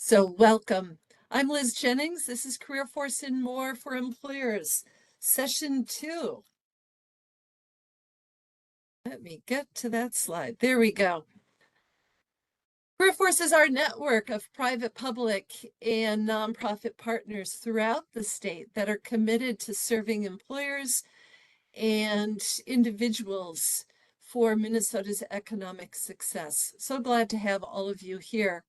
So welcome. I'm Liz Jennings. This is CareerForce and More for Employers, Session 2. Let me get to that slide. There we go. CareerForce is our network of private, public, and nonprofit partners throughout the state that are committed to serving employers and individuals for Minnesota's economic success. So glad to have all of you here.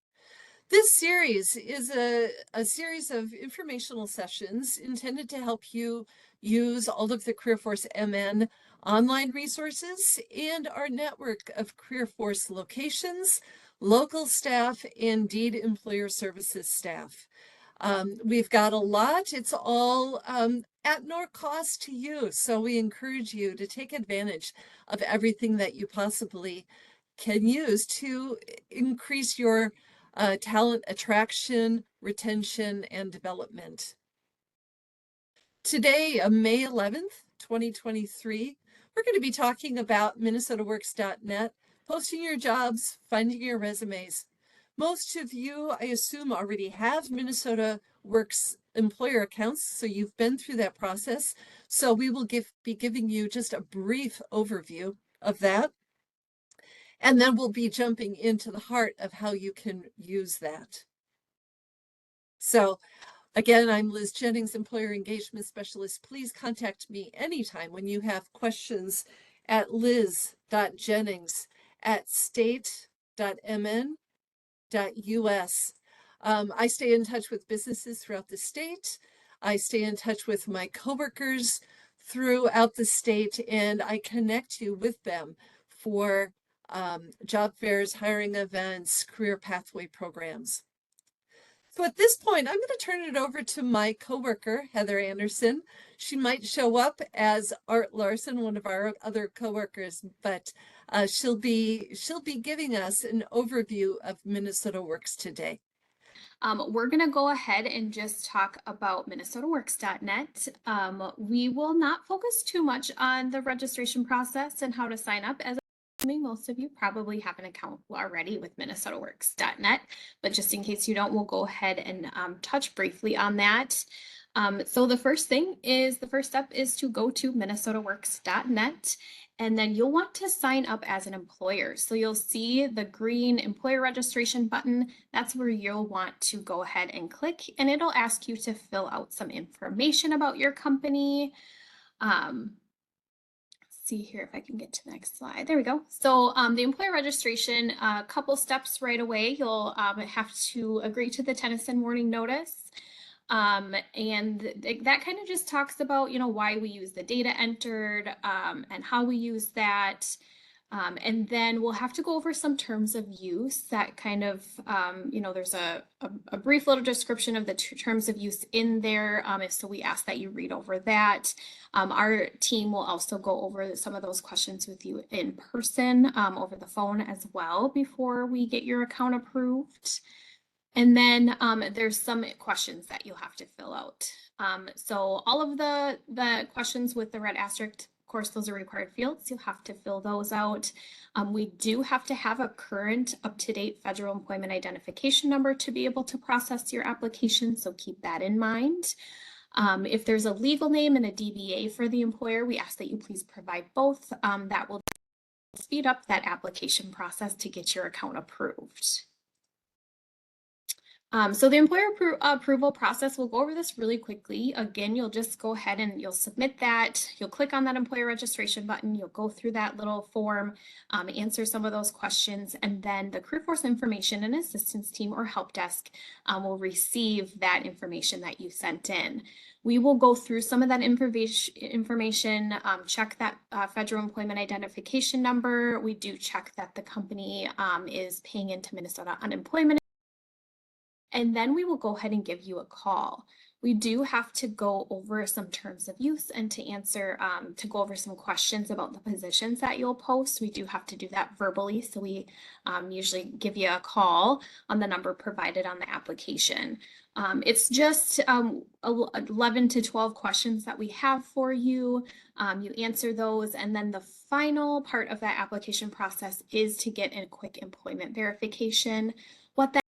This series is a series of informational sessions intended to help you use all of the CareerForce MN online resources and our network of CareerForce locations, local staff, and Indeed Employer Services staff. We've got a lot. It's all at no cost to you. So we encourage you to take advantage of everything that you possibly can use to increase your talent attraction, retention, and development. Today, May 11th, 2023, we're going to be talking about MinnesotaWorks.net, posting your jobs, finding your resumes. Most of you, I assume, already have Minnesota Works employer accounts, so you've been through that process. So we will be giving you just a brief overview of that. And then we'll be jumping into the heart of how you can use that. So again, I'm Liz Jennings, Employer Engagement Specialist. Please contact me anytime when you have questions at liz.jennings@state.mn.us. I stay in touch with businesses throughout the state. I stay in touch with my coworkers throughout the state, and I connect you with them for job fairs, hiring events, career pathway programs. So at this point, I'm going to turn it over to my coworker, Heather Anderson. She might show up as Art Larson, one of our other coworkers, but she'll be giving us an overview of Minnesota Works today. We're going to go ahead and just talk about MinnesotaWorks.net. We will not focus too much on the registration process and how to sign up, as most of you probably have an account already with MinnesotaWorks.net, but just in case you don't, we'll go ahead and touch briefly on that. So the first step is to go to MinnesotaWorks.net, and then you'll want to sign up as an employer. So you'll see the green employer registration button. That's where you'll want to go ahead and click, and it'll ask you to fill out some information about your company. See here if I can get to the next slide. There we go. So the employer registration, a couple steps right away. You'll have to agree to the Tennyson warning notice. And that kind of just talks about, why we use the data entered and how we use that. And then we'll have to go over some terms of use that kind of, there's a brief little description of the terms of use in there. So we ask that you read over that. Our team will also go over some of those questions with you in person over the phone as well before we get your account approved. And then there's some questions that you'll have to fill out. So all of the questions with the red asterisk, of course, those are required fields. You'll have to fill those out. We do have to have a current up-to-date federal employment identification number to be able to process your application, so keep that in mind. If there's a legal name and a DBA for the employer, we ask that you please provide both. That will speed up that application process to get your account approved. So the employer approval process, we'll go over this really quickly. Again, you'll just go ahead and you'll submit that. You'll click on that employer registration button. You'll go through that little form, answer some of those questions, and then the CareerForce information and assistance team or help desk will receive that information that you sent in. We will go through some of that information, check that federal employment identification number. We do check that the company is paying into Minnesota unemployment. And then we will go ahead and give you a call. We do have to go over some terms of use and to go over some questions about the positions that you'll post. We do have to do that verbally. So we usually give you a call on the number provided on the application. It's just 11 to 12 questions that we have for you. You answer those, and then the final part of that application process is to get a quick employment verification. What that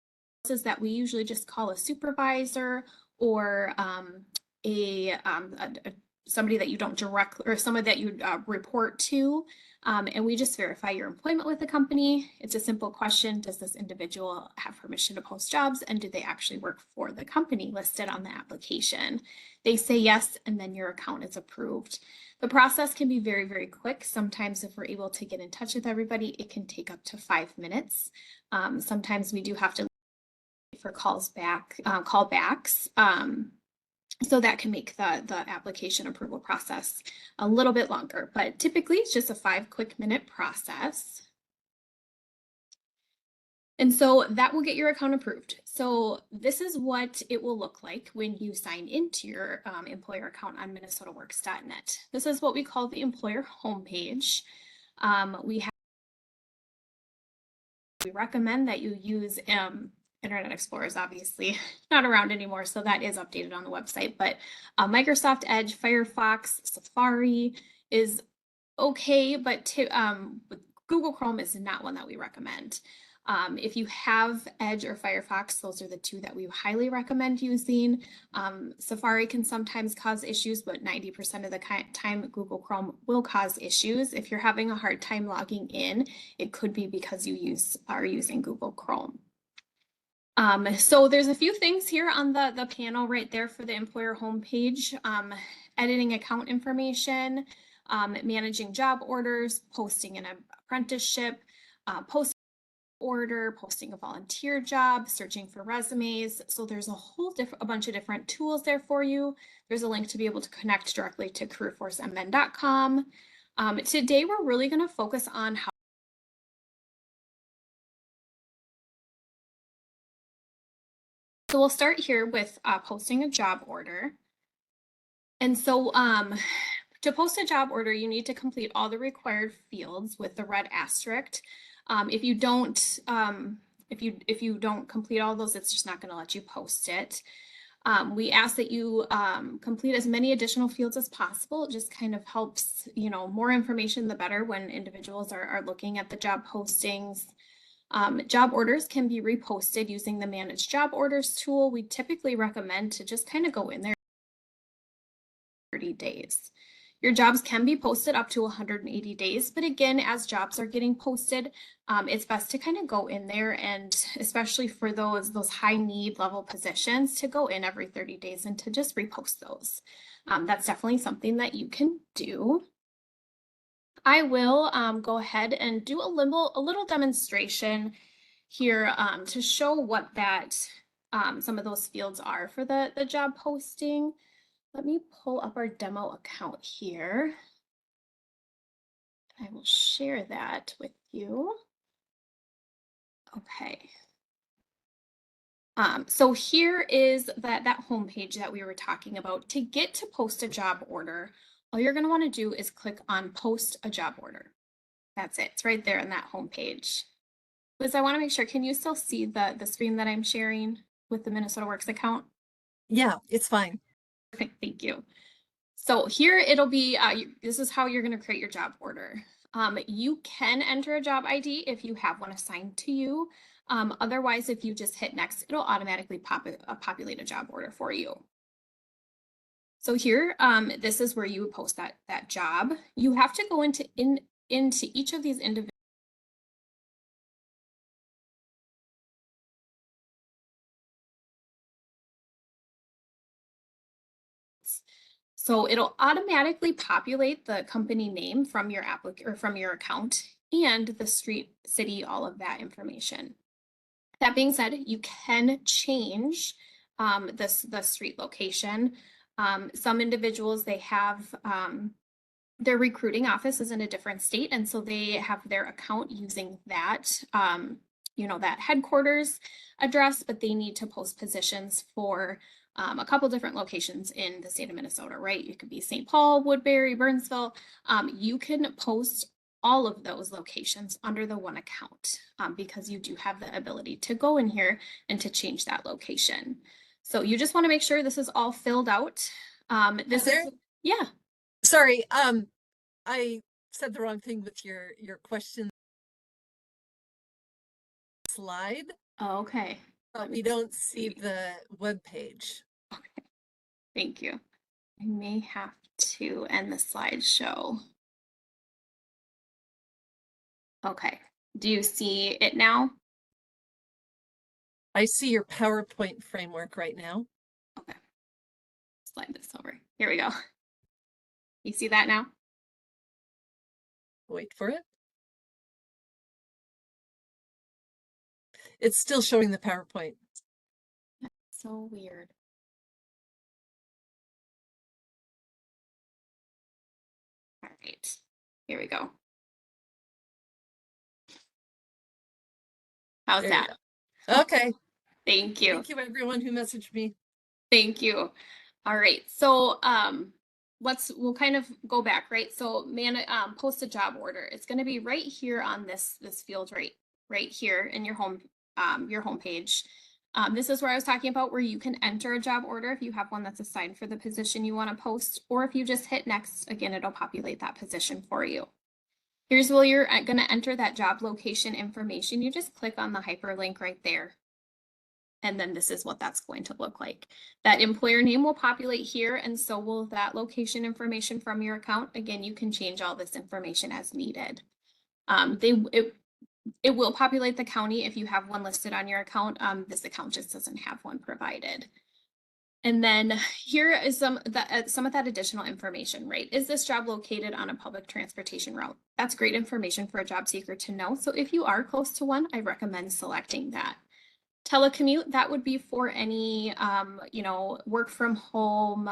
that we usually just call a supervisor or somebody that you don't directly, or someone that you report to. And we just verify your employment with the company. It's a simple question. Does this individual have permission to post jobs, and do they actually work for the company listed on the application? They say yes, and then your account is approved. The process can be very, very quick. Sometimes if we're able to get in touch with everybody, it can take up to 5 minutes. Sometimes we do have to wait for callbacks. So that can make the application approval process a little bit longer, but typically it's just a 5 quick minute process. And so that will get your account approved. So this is what it will look like when you sign into your employer account on minnesotaworks.net. This is what we call the employer homepage. We recommend that you use Internet Explorer is obviously not around anymore, so that is updated on the website. But Microsoft Edge, Firefox, Safari is okay, but Google Chrome is not one that we recommend. If you have Edge or Firefox, those are the two that we highly recommend using. Safari can sometimes cause issues, but 90% of the time Google Chrome will cause issues. If you're having a hard time logging in, it could be because you are using Google Chrome. So there's a few things here on the panel right there for the employer homepage. Editing account information, managing job orders, posting an apprenticeship, posting order, posting a volunteer job, searching for resumes. So there's a bunch of different tools there for you. There's a link to be able to connect directly to CareerForceMN.com. Today, we're really going to focus on how. So we'll start here with posting a job order. And so to post a job order, you need to complete all the required fields with the red asterisk. If you don't complete all those, it's just not going to let you post it. We ask that you complete as many additional fields as possible. It just kind of helps, more information the better when individuals are looking at the job postings. Job orders can be reposted using the Manage Job Orders tool. We typically recommend to just kind of go in there 30 days. Your jobs can be posted up to 180 days, but again, as jobs are getting posted, it's best to kind of go in there, and especially for those high need level positions, to go in every 30 days and to just repost those. That's definitely something that you can do. I will go ahead and do a little demonstration here to show what some of those fields are for the job posting. Let me pull up our demo account here. I will share that with you. Okay. So here is that homepage that we were talking about. To get to post a job order, all you're going to want to do is click on Post a Job Order. That's it. It's right there on that homepage. Liz, I want to make sure, can you still see the screen that I'm sharing with the Minnesota Works account? Yeah, it's fine. Okay, thank you. So here it'll be, this is how you're going to create your job order. You can enter a job ID if you have one assigned to you. Otherwise, if you just hit next, it'll automatically populate a job order for you. So here, this is where you would post that job. You have to go into each of these individual. So it'll automatically populate the company name from your from your account, and the street, city, all of that information. That being said, you can change the street location. Some individuals, they have their recruiting office is in a different state, and so they have their account using that that headquarters address, but they need to post positions for a couple different locations in the state of Minnesota, right? It could be St. Paul, Woodbury, Burnsville. You can post all of those locations under the one account because you do have the ability to go in here and to change that location. So you just want to make sure this is all filled out. Yeah. Sorry, I said the wrong thing with your question slide. Oh, okay. We don't see the web page. Okay, thank you. I may have to end the slideshow. Okay, do you see it now? I see your PowerPoint framework right now. Okay, slide this over. Here we go. You see that now? Wait for it. It's still showing the PowerPoint. So weird. All right, here we go. How's There you that? go. Okay. Thank you. Thank you, everyone who messaged me. Thank you. All right, so we'll kind of go back, right? So post a job order. It's going to be right here on this field right here in your home page. This is where I was talking about where you can enter a job order if you have one that's assigned for the position you want to post, or if you just hit next, again, it'll populate that position for you. Here's where you're going to enter that job location information. You just click on the hyperlink right there. And then this is what that's going to look like. That employer name will populate here, and so will that location information from your account. Again, you can change all this information as needed. It will populate the county if you have one listed on your account. This account just doesn't have one provided. And then here is some of that additional information, right? Is this job located on a public transportation route? That's great information for a job seeker to know. So if you are close to one, I recommend selecting that. Telecommute, that would be for any, work from home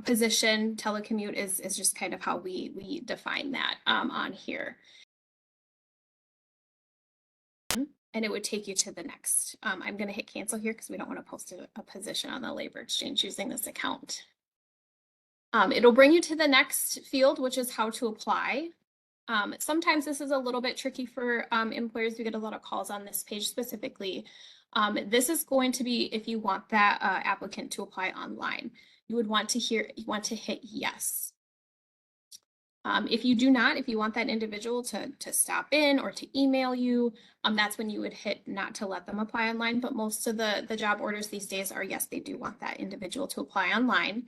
position. Telecommute is just kind of how we define that on here. And it would take you to the next. I'm going to hit cancel here because we don't want to post a position on the labor exchange using this account. It'll bring you to the next field, which is how to apply. Sometimes this is a little bit tricky for employers. We get a lot of calls on this page specifically. This is going to be if you want that applicant to apply online. You would want to hit yes. If you do not, if you want that individual to stop in or to email you, that's when you would hit not to let them apply online. But most of the job orders these days are yes, they do want that individual to apply online.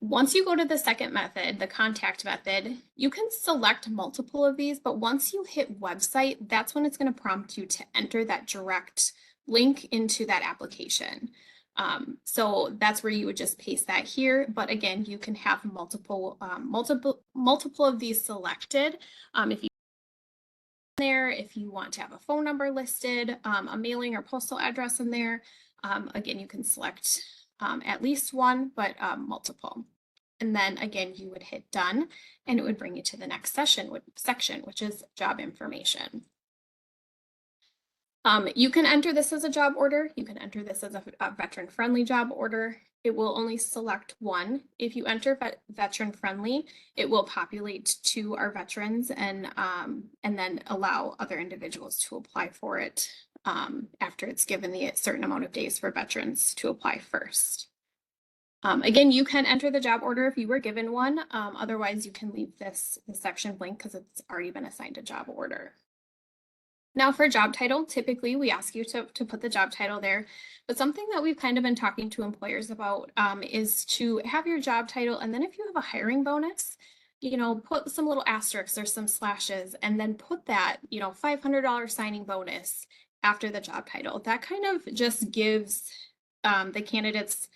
Once you go to the second method, the contact method, you can select multiple of these, but once you hit website, that's when it's going to prompt you to enter that direct link into that application. So that's where you would just paste that here. But again, you can have multiple of these selected. If you there, if you want to have a phone number listed, a mailing or postal address in there, again, you can select at least one, but multiple. And then again, you would hit done and it would bring you to the next section, which is job information. You can enter this as a job order. You can enter this as a veteran-friendly job order. It will only select one. If you enter veteran-friendly, it will populate to our veterans and then allow other individuals to apply for it after it's given the certain amount of days for veterans to apply first. Again, you can enter the job order if you were given one. Otherwise, you can leave this section blank because it's already been assigned a job order. Now for job title, typically we ask you to put the job title there, but something that we've kind of been talking to employers about is to have your job title, and then if you have a hiring bonus, put some little asterisks or some slashes, and then put that, $500 signing bonus after the job title. That kind of just gives the candidates,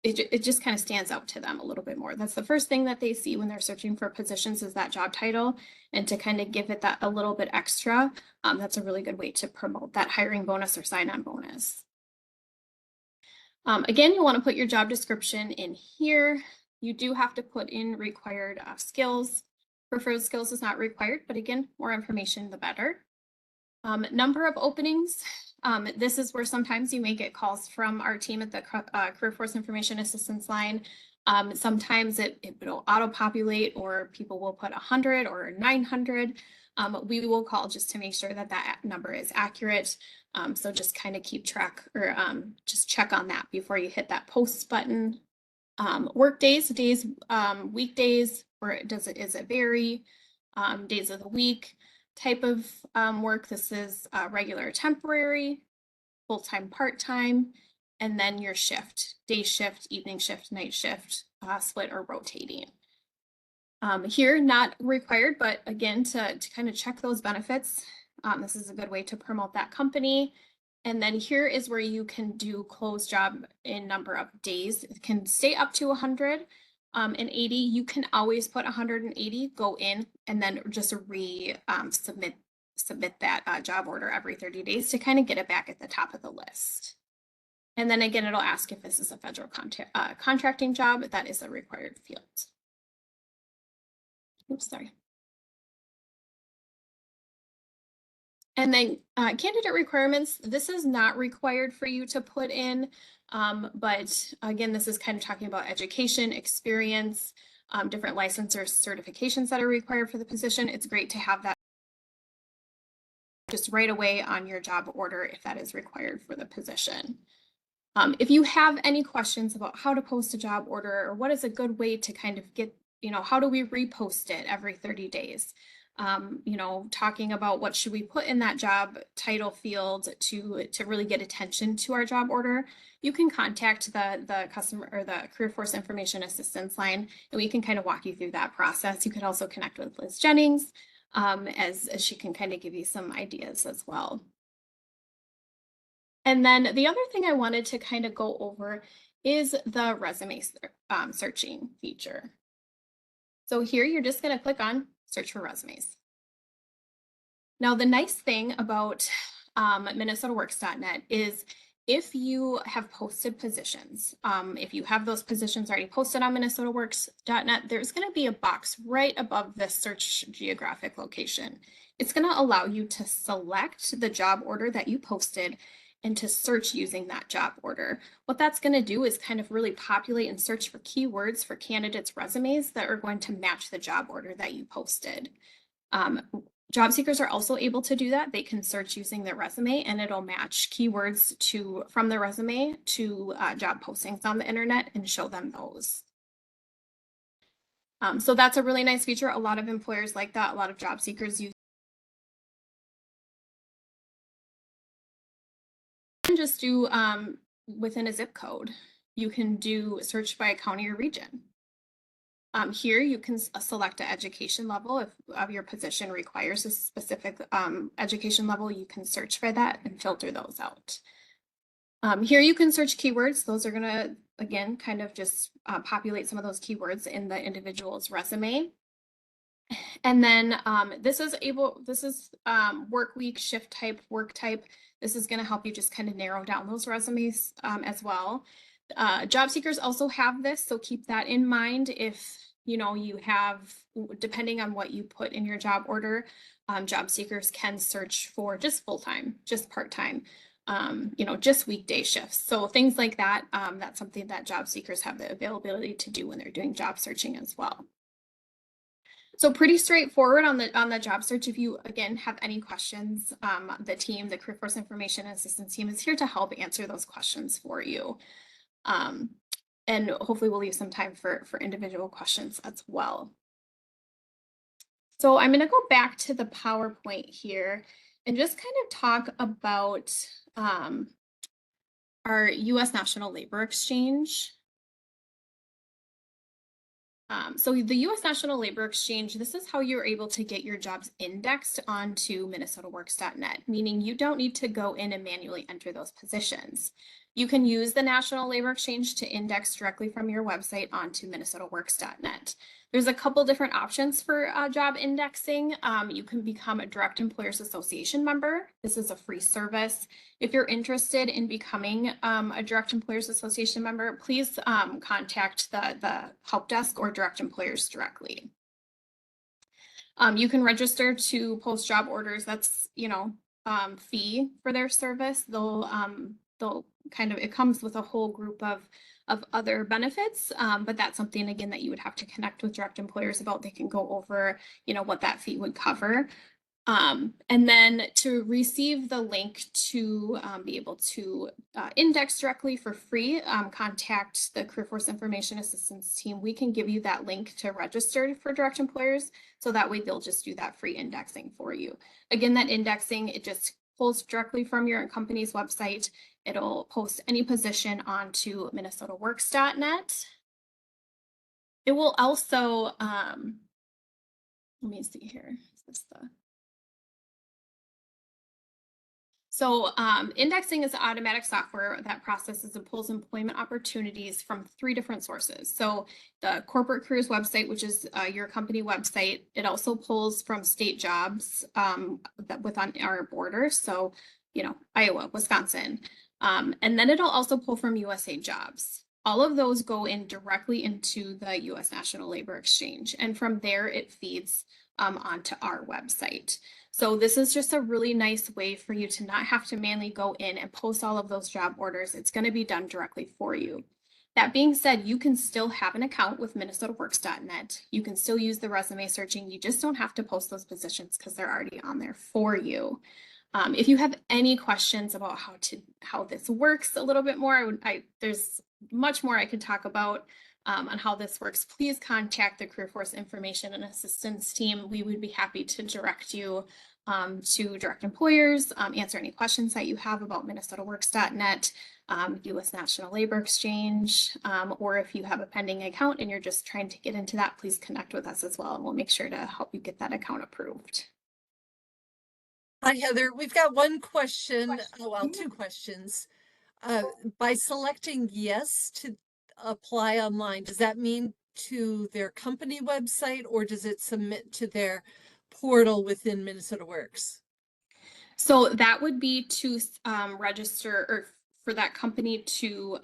it just kind of stands out to them a little bit more. That's the first thing that they see when they're searching for positions is that job title, and to kind of give it that a little bit extra, that's a really good way to promote that hiring bonus or sign-on bonus. Again, you want to put your job description in here. You do have to put in required skills. Preferred skills is not required, but again, more information, the better. Number of openings. This is where sometimes you may get calls from our team at the CareerForce Information Assistance line. Sometimes it will auto-populate, or people will put 100 or 900. We will call just to make sure that that number is accurate. So just kind of keep track, or just check on that before you hit that post button. Work days, weekdays, or is it vary? Days of the week. Type of work, this is regular or temporary. full-time, part-time, and then your shift, day shift, evening shift, night shift, split or rotating. Here, not required, but again, to kind of check those benefits, this is a good way to promote that company. And then here is where you can do closed job in number of days. It can stay up to 180. You can always put 180, go in, and then just submit that job order every 30 days to kind of get it back at the top of the list. And then again, it'll ask if this is a federal contracting job. That is a required field. Oops, sorry. And then candidate requirements, this is not required for you to put in, but again, this is kind of talking about education, experience, different license or certifications that are required for the position. It's great to have that just right away on your job order if that is required for the position. If you have any questions about how to post a job order or what is a good way to kind of get, how do we repost it every 30 days? Talking about what should we put in that job title field to really get attention to our job order, you can contact the customer or the CareerForce information assistance line, and we can kind of walk you through that process. You could also connect with Liz Jennings, as she can kind of give you some ideas as well. And then the other thing I wanted to kind of go over is the resume searching feature. So here you're just going to click on search for resumes. Now, the nice thing about MinnesotaWorks.net is if you have posted positions, if you have those positions already posted on MinnesotaWorks.net, there's going to be a box right above the search geographic location. It's going to allow you to select the job order that you posted and to search using that job order. What that's going to do is kind of really populate and search for keywords for candidates' resumes that are going to match the job order that you posted. Job seekers are also able to do that. They can search using their resume and it'll match keywords from the resume to job postings on the internet and show them those. So that's a really nice feature. A lot of employers like that. A lot of job seekers use just do within a zip code. You can do search by county or region. Here you can select an education level. If your position requires a specific education level, you can search for that and filter those out. Here you can search keywords. Those are going to, again, kind of just populate some of those keywords in the individual's resume. And then this is work week, shift type, work type. This is going to help you just kind of narrow down those resumes as well. Job seekers also have this, so keep that in mind. If you have, depending on what you put in your job order, job seekers can search for just full-time, just part-time, just weekday shifts. So things like that, that's something that job seekers have the availability to do when they're doing job searching as well. So pretty straightforward on the job search. If you, again, have any questions, the CareerForce Information Assistance team is here to help answer those questions for you. And hopefully we'll leave some time for individual questions as well. So I'm going to go back to the PowerPoint here and just kind of talk about our U.S. National Labor Exchange. So the U.S. National Labor Exchange, this is how you're able to get your jobs indexed onto MinnesotaWorks.net, meaning you don't need to go in and manually enter those positions. You can use the National Labor Exchange to index directly from your website onto MinnesotaWorks.net. There's a couple different options for job indexing. You can become a Direct Employers Association member. This is a free service. If you're interested in becoming a Direct Employers Association member, please contact the help desk or Direct Employers directly. You can register to post job orders. That's fee for their service. They'll kind of, it comes with a whole group of other benefits, but that's something, again, that you would have to connect with Direct Employers about. They can go over, what that fee would cover. And then to receive the link to be able to index directly for free, contact the CareerForce Information Assistance team. We can give you that link to register for Direct Employers, so that way they'll just do that free indexing for you. Again, that indexing, it just pulls directly from your company's website. It'll post any position onto minnesotaworks.net. It will also, let me see here. Is this the indexing is automatic software that processes and pulls employment opportunities from 3 different sources. So the corporate careers website, which is your company website, it also pulls from state jobs that within our borders. So, Iowa, Wisconsin. And then it'll also pull from USA Jobs. All of those go in directly into the US National Labor Exchange. And from there, it feeds onto our website. So this is just a really nice way for you to not have to manually go in and post all of those job orders. It's going to be done directly for you. That being said, you can still have an account with minnesotaworks.net. You can still use the resume searching. You just don't have to post those positions because they're already on there for you. If you have any questions about how this works a little bit more, there's much more I could talk about on how this works. Please contact the CareerForce Information and Assistance team. We would be happy to direct you to direct employers, answer any questions that you have about minnesotaworks.net, US National Labor Exchange, or if you have a pending account and you're just trying to get into that, please connect with us as well, and we'll make sure to help you get that account approved. Hi, Heather. We've got one question, well, 2 questions. By selecting yes to apply online, does that mean to their company website or does it submit to their portal within Minnesota Works? So that would be to register or for that company to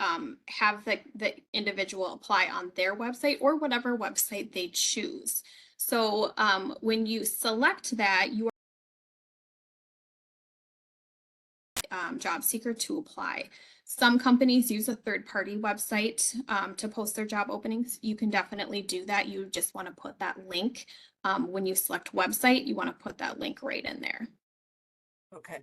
have the individual apply on their website or whatever website they choose. So when you select that, you are job seeker to apply. Some companies use a third-party website to post their job openings. You can definitely do that. You just want to put that link when you select website, you want to put that link right in there. Okay.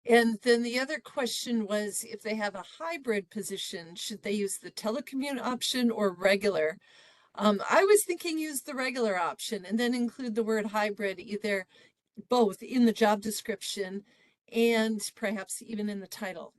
And then the other question was if they have a hybrid position, should they use the telecommute option or regular? I was thinking use the regular option and then include the word hybrid, either both in the job description and perhaps even in the title.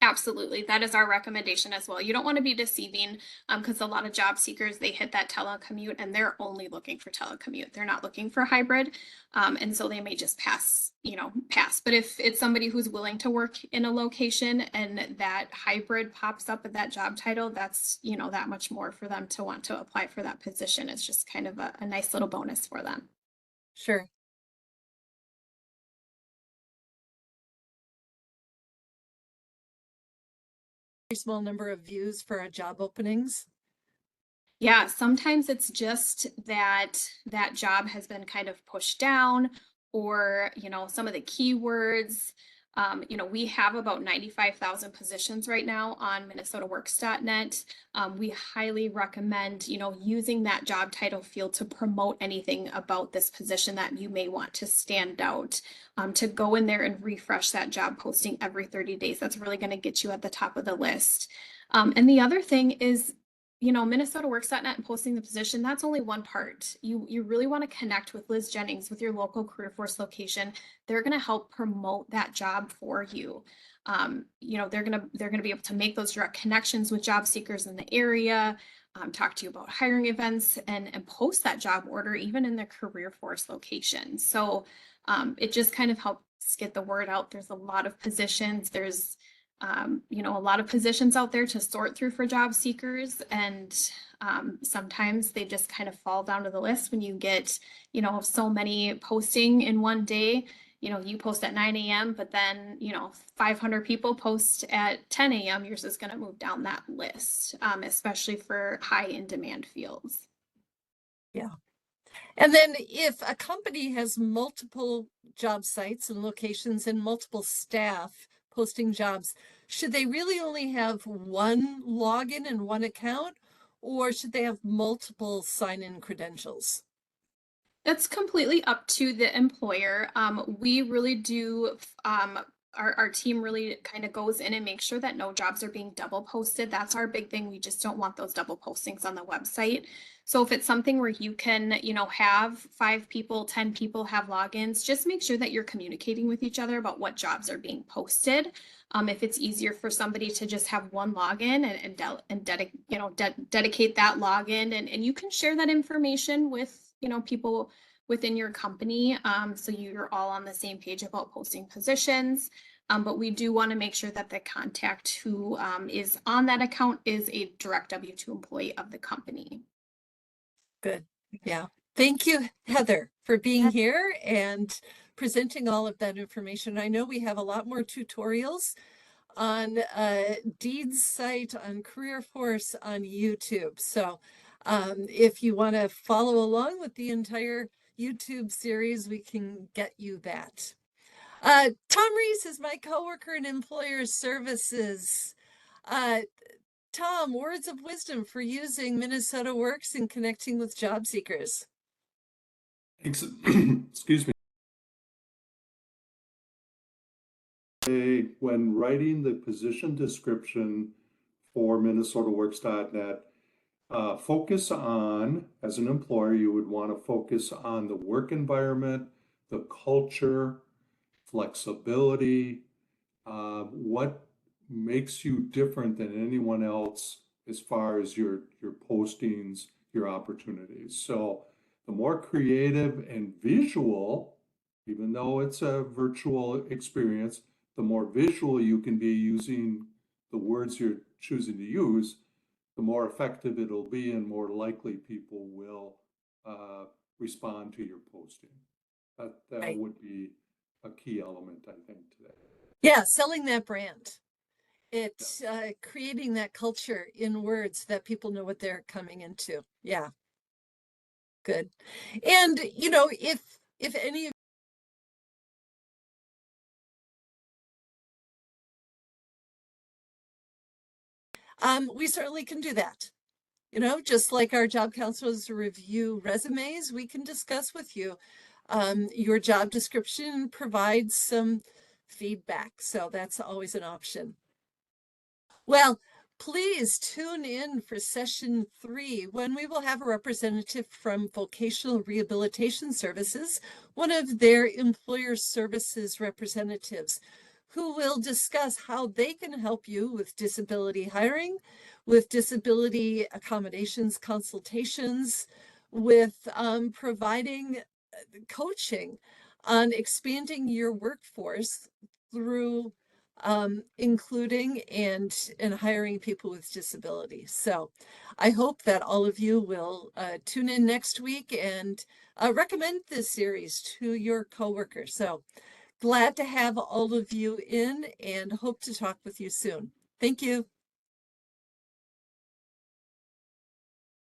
Absolutely. That is our recommendation as well. You don't want to be deceiving because a lot of job seekers, they hit that telecommute and they're only looking for telecommute. They're not looking for hybrid. And so they may just pass. But if it's somebody who's willing to work in a location and that hybrid pops up at that job title, that's, that much more for them to want to apply for that position. It's just kind of a nice little bonus for them. Sure. Small number of views for our job openings. Yeah, sometimes it's just that job has been kind of pushed down or, some of the keywords. We have about 95,000 positions right now on minnesotaworks.net. We highly recommend, using that job title field to promote anything about this position that you may want to stand out, to go in there and refresh that job posting every 30 days. That's really going to get you at the top of the list. And the other thing is, minnesotaworks.net and posting the position, that's only one part. You really want to connect with Liz Jennings with your local CareerForce location. They're going to help promote that job for you. They're going to be able to make those direct connections with job seekers in the area, talk to you about hiring events and post that job order even in their CareerForce location. So it just kind of helps get the word out. There's a lot of positions. There's a lot of positions out there to sort through for job seekers, and sometimes they just kind of fall down to the list when you get, so many posting in one day. You post at 9 a.m., but then, 500 people post at 10 a.m. Yours is going to move down that list, especially for high in demand fields. Yeah. And then if a company has multiple job sites and locations and multiple staff posting jobs, should they really only have one login and one account, or should they have multiple sign-in credentials? That's completely up to the employer. We really do our team really kind of goes in and makes sure that no jobs are being double posted. That's our big thing. We just don't want those double postings on the website. So if it's something where you can, have 5 people, 10 people have logins, just make sure that you're communicating with each other about what jobs are being posted. If it's easier for somebody to just have one login and dedicate that login, and you can share that information with, people within your company, so you're all on the same page about posting positions. But we do want to make sure that the contact who is on that account is a direct W-2 employee of the company. Good. Yeah. Thank you, Heather, for being Yeah. here and presenting all of that information. I know we have a lot more tutorials on Deed's site, on CareerForce, on YouTube. So if you want to follow along with the entire YouTube series, we can get you that. Tom Reese is my coworker in Employer Services. Tom, words of wisdom for using Minnesota Works and connecting with job seekers. Excuse me. When writing the position description for MinnesotaWorks.net, focus on, as an employer, you would want to focus on the work environment, the culture, flexibility, what makes you different than anyone else as far as your postings, your opportunities. So the more creative and visual, even though it's a virtual experience, the more visual you can be using the words you're choosing to use, the more effective it'll be and more likely people will respond to your posting. That Right. would be a key element, I think, today. Yeah, selling that brand. It's creating that culture in words that people know what they're coming into. Yeah, good. And if any of we certainly can do that. Just like our job counselors review resumes, we can discuss with you your job description, provide some feedback. So that's always an option. Well, please tune in for session 3 when we will have a representative from Vocational Rehabilitation Services, one of their employer services representatives, who will discuss how they can help you with disability hiring, with disability accommodations consultations, with providing coaching on expanding your workforce through including and hiring people with disabilities. So I hope that all of you will tune in next week and recommend this series to your coworkers. So glad to have all of you in and hope to talk with you soon. Thank you.